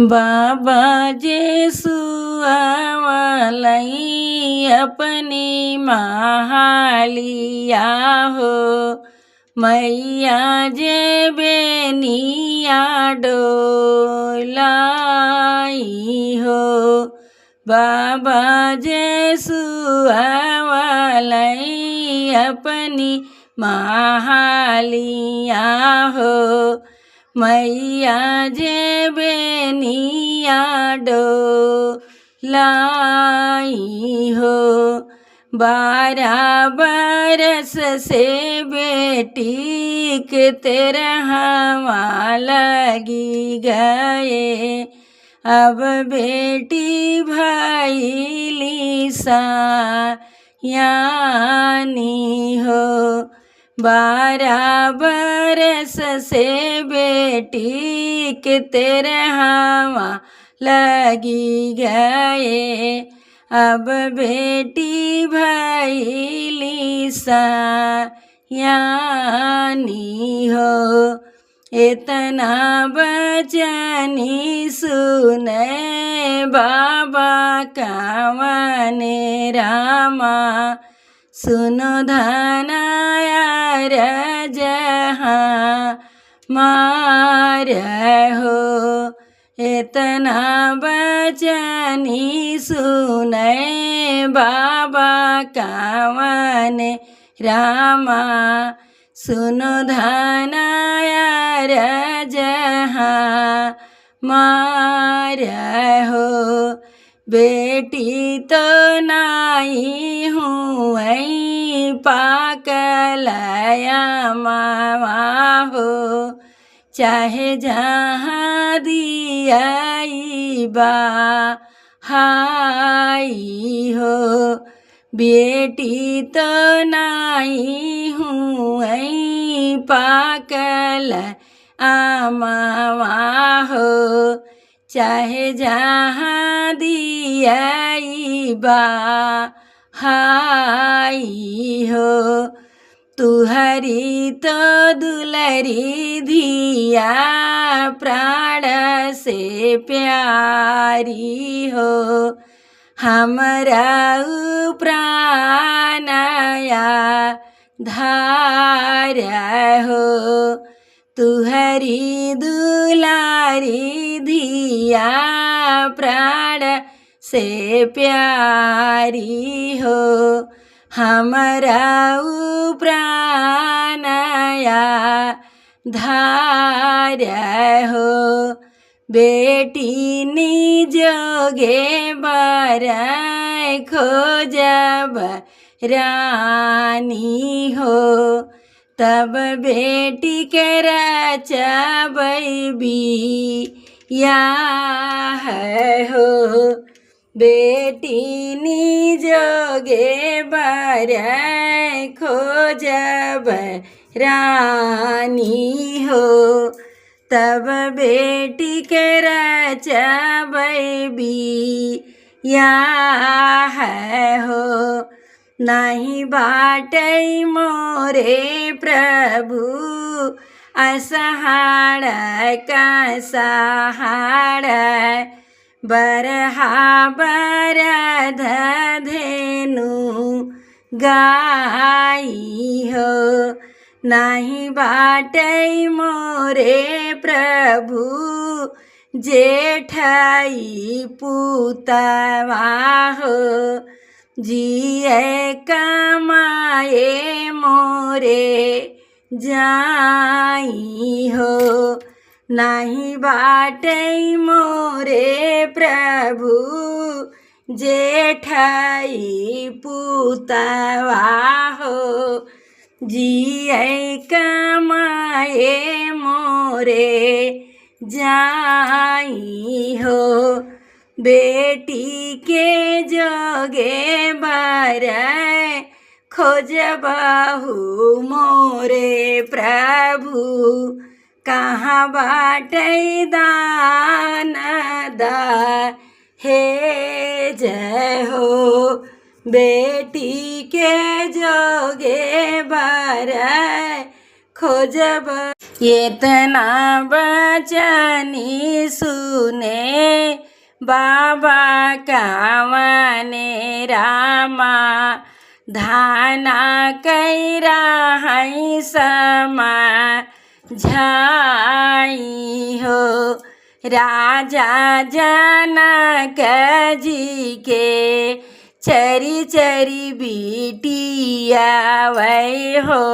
बाबा जेसु आवलाई अपनी महालिया हो, मैया जे बेनिया डोलाई हो। बाबा जेसु आवलाई अपनी महालिया हो, मैया जे बेनिया डोलाई हो। 12 बरस से बेटी के तेरहवां लगी गए, अब बेटी भइली सयानी हो। 12 बरस से बेटी के तेरहवां लगी गए, अब बेटी भइली सयानी हो। इतना बचनी सुने बाबा कावने रामा, सुनो धनाया जहाँ मार हो। इतना बचनी सुने बाबा कावने रामा, सुनो धनाया जहाँ मार हो। बेटी तो नाई हूँ पाकलया मावा हो, चाहे जहाँ दियाई बा हाई हो। बेटी तो नाई हूँ पाकल आमावा हो, चाहे जहाँ दियाई बा हाई हो। तुहरी तो दुलरी धिया प्राण से प्यारी हो, हमरा प्राणया धारा हो। तुहरी दुलारी धिया प्राण से प्यारी हो, हमरा प्राणया धारा हो। बेटी निजोगे बर खोजब रानी हो, तब बेटी के रचबै बिया हो। बेटी निजोगे बर खोजब रानी हो, तब बेटी के रचबै बिया हो। नहीं बाटै मोरे प्रभु असहाड़ कसहाड़, बरहा बरध धेनु गाई हो। नहीं बाटै मोरे प्रभु जेठई पुतवा हो, जिए कमाए मोरे जाई हो। नहीं बाटै मोरे प्रभु जेठई पुतवा हो, जिए कमाए मोरे जाई हो। बेटी के जोगे बर खोजबहु मोरे प्रभु, कहाँ बाटै दान हे जय हो। बेटी के जोगे बर खोजब इतना बचनी सुने बाबा कावने रामा धाना कैरा है समा झाई हो राजा जनक जी के चरी चरी बिटिया वै हो।